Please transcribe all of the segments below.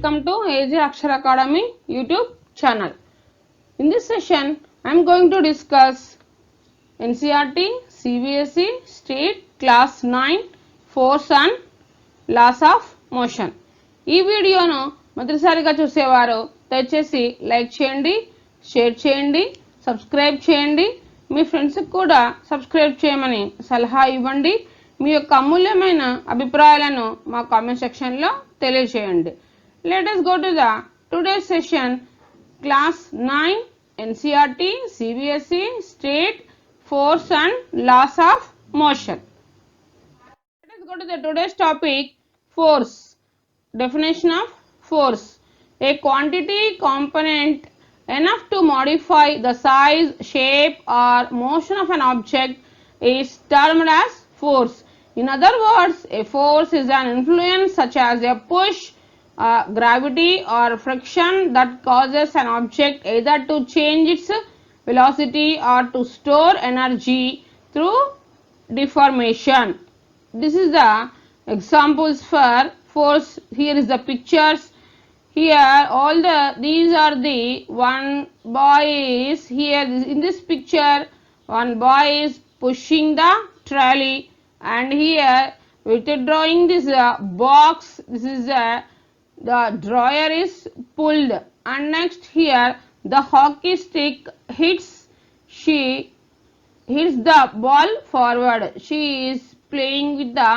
welcome to AJ Akshara Academy YouTube channel. In this session, I am going to discuss NCERT, CBSE, State Class 9, Force and Laws of Motion. ఈ వీడియోను మొదటిసారిగా చూసేవారు దయచేసి like చేయండి, share చేయండి, subscribe చేయండి, మీ ఫ్రెండ్స్కి కూడా సబ్స్క్రైబ్ చేయమని సలహా ఇవ్వండి. మీ యొక్క అమూల్యమైన అభిప్రాయాలను మా కామెంట్ సెక్షన్లో తెలియజేయండి. Let us go to the today's session, Class 9, NCERT, CBSE, State, Force and Laws of Motion. Let us go to the today's topic, force. Definition of force: a quantity, component enough to modify the size, shape or motion of an object is termed as force. In other words, a force is an influence such as a push, gravity or friction that causes an object either to change its velocity or to store energy through deformation. This is the examples for force. Here is the pictures. Here all these are the one boy is here in this picture. One boy is pushing the trolley, and here withdrawing this box. This is the drawer is pulled, and next here the hockey stick hits the ball forward. She is playing with the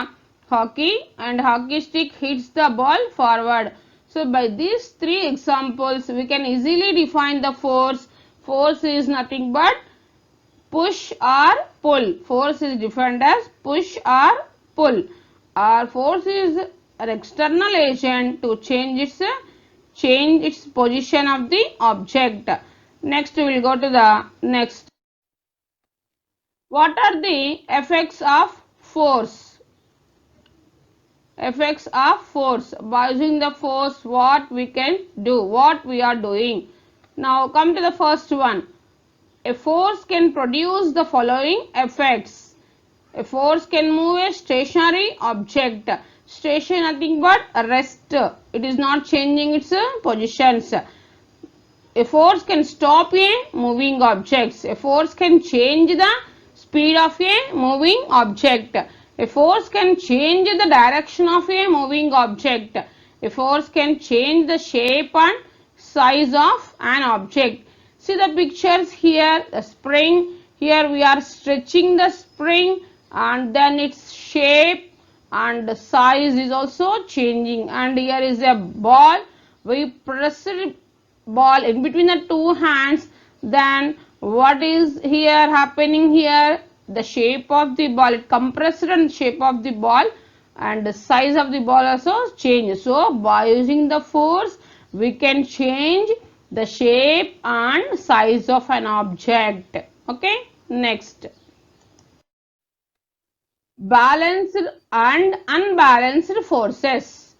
hockey and hockey stick hits the ball forward. So by these three examples we can easily define the force. Force is nothing but push or pull. Force is defined as push or pull. Or force is an external agent to change its position of the object. Next we will go to the next. What are the effects of force? Effects of force. By using the force, what we can do, what we are doing. Now come to the first one. A force can produce the following effects. A force can move a stationary object. Station nothing but rest. It is not changing its positions. A force can stop a moving object. A force can change the speed of a moving object. A force can change the direction of a moving object. A force can change the shape and size of an object. See the pictures here, the spring. Here we are stretching the spring, and then its shape and the size is also changing. And here is a ball. We press the ball in between the two hands. Then what is here happening here? The shape of the ball, it compressed and shape of the ball, and the size of the ball also changes. So by using the force we can change the shape and size of an object. Okay, next. Balanced and unbalanced forces.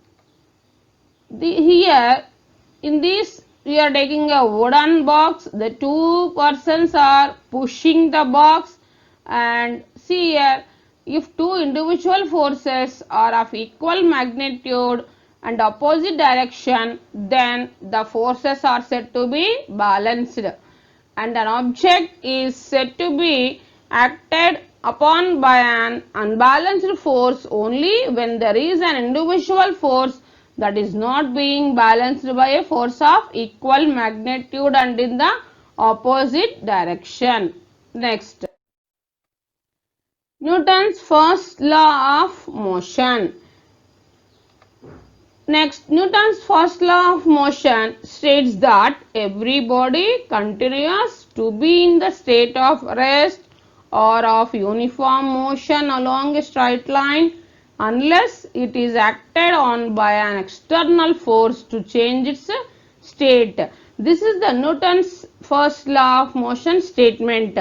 Here in this we are taking a wooden box. The two persons are pushing the box, and see here, if two individual forces are of equal magnitude and opposite direction, then the forces are said to be balanced, and an object is said to be acted upon by an unbalanced force only when there is an individual force that is not being balanced by a force of equal magnitude and in the opposite direction. Next. Newton's first law of motion. Next, Newton's first law of motion states that every body continues to be in the state of rest or of uniform motion along a straight line unless it is acted on by an external force to change its state. This is the Newton's first law of motion statement.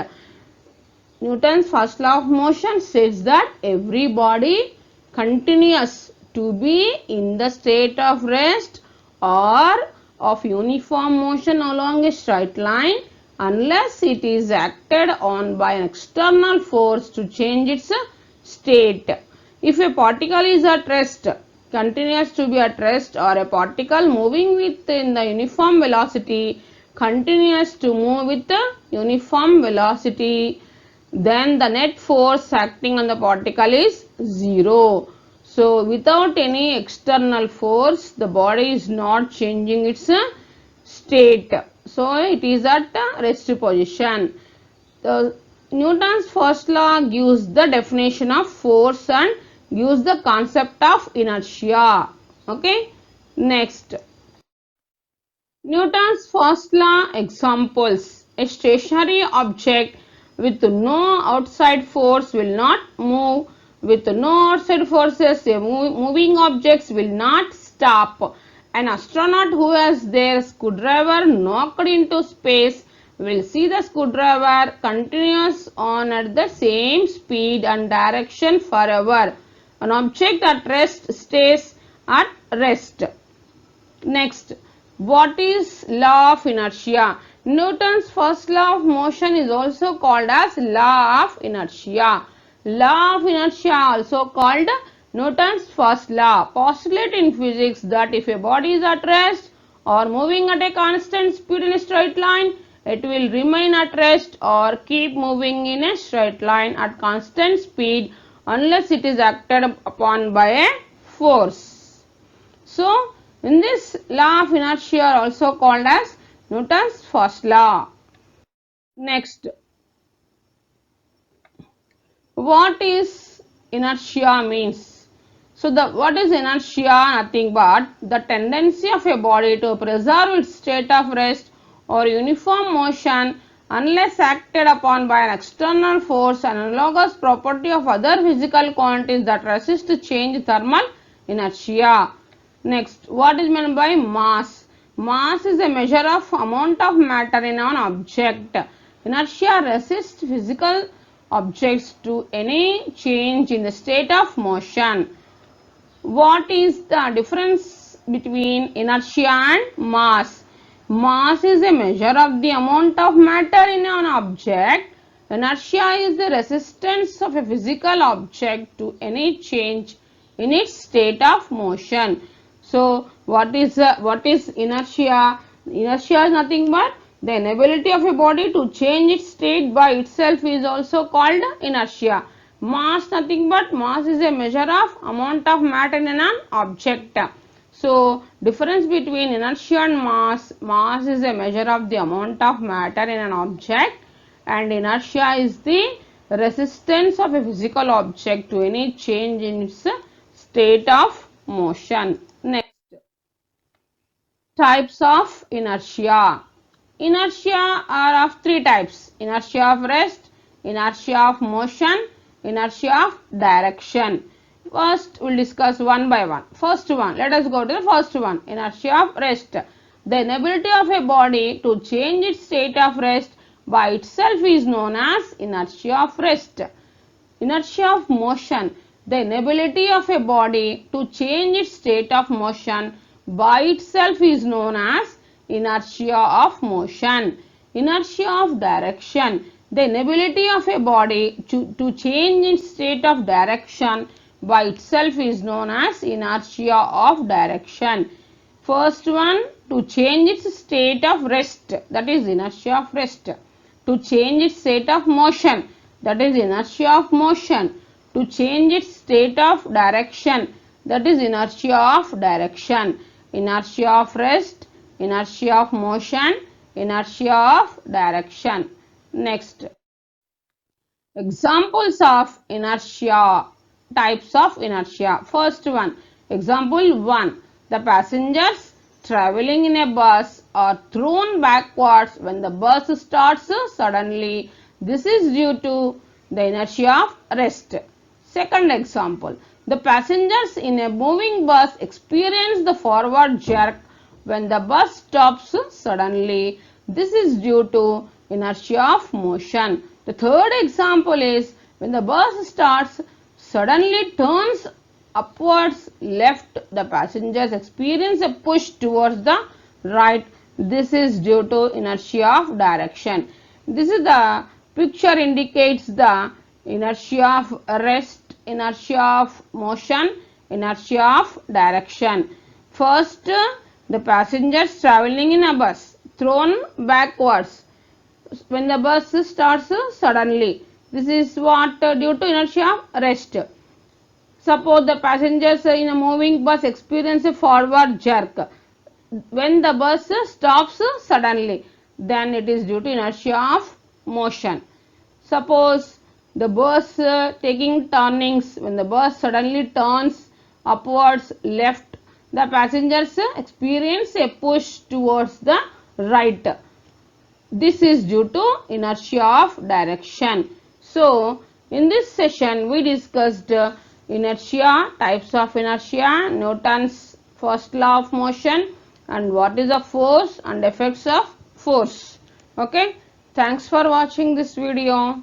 Newton's first law of motion says that every body continues to be in the state of rest or of uniform motion along a straight line unless it is acted on by an external force to change its state. If a particle is at rest, continues to be at rest, or a particle moving within the uniform velocity continues to move with the uniform velocity, then the net force acting on the particle is 0. So without any external force, the body is not changing its state. So it is at rest position. The Newton's first law gives the definition of force and gives the concept of inertia. Okay. Next, Newton's first law examples. A stationary object with no outside force will not move. With no outside forces, a moving objects will not stop. An astronaut who has their screwdriver knocked into space will see the screwdriver continues on at the same speed and direction forever. An object at rest stays at rest. Next, what is law of inertia? Newton's first law of motion is also called as law of inertia. Law of inertia, also called Newton's first law, postulates in physics that if a body is at rest or moving at a constant speed in a straight line, it will remain at rest or keep moving in a straight line at constant speed unless it is acted upon by a force. So, in this law of inertia also called as Newton's first law. Next, what is inertia means? So, what is inertia? Nothing but the tendency of a body to preserve its state of rest or uniform motion unless acted upon by an external force, an analogous property of other physical quantities that resist change, thermal inertia. Next, what is meant by mass? Mass is a measure of amount of matter in an object. Inertia resists physical objects to any change in the state of motion. What is the difference between inertia and mass? Mass is a measure of the amount of matter in an object. Inertia is the resistance of a physical object to any change in its state of motion. So, what is inertia? Inertia is nothing but the inability of a body to change its state by itself is also called inertia. Mass nothing but mass is a measure of amount of matter in an object. So, difference between inertia and mass. Mass is a measure of the amount of matter in an object and inertia is the resistance of a physical object to any change in its state of motion. Next, types of inertia. Inertia are of three types: inertia of rest, inertia of motion, inertia of direction. First, we will discuss one by one. First one, let us go to the first one, inertia of rest. The inability of a body to change its state of rest by itself is known as inertia of rest. Inertia of motion. The inability of a body to change its state of motion by itself is known as inertia of motion. Inertia of direction. The inability of a body to change its state of direction by itself is known as inertia of direction. First one, to change its state of rest, that is inertia of rest. To change its state of motion, that is inertia of motion. To change its state of direction, that is inertia of direction. Inertia of rest, inertia of motion, inertia of direction. Next, examples of inertia, types of inertia. First one, example 1, the passengers traveling in a bus are thrown backwards when the bus starts suddenly. This is due to the inertia of rest. Second example, the passengers in a moving bus experience the forward jerk when the bus stops suddenly. This is due to inertia of motion. The third example is when the bus starts suddenly turns upwards left, the passengers experience a push towards the right. This is due to inertia of direction. This is the picture indicates the inertia of rest, inertia of motion, inertia of direction. First, the passengers traveling in a bus thrown backwards when the bus starts suddenly. This is what due to inertia of rest. Suppose the passengers in a moving bus experience a forward jerk when the bus stops suddenly, then it is due to inertia of motion. Suppose the bus taking turnings, when the bus suddenly turns upwards left, the passengers experience a push towards the right. This is due to inertia of direction. So, in this session we discussed inertia, types of inertia, Newton's first law of motion, and what is the force and effects of force. Okay, thanks for watching this video.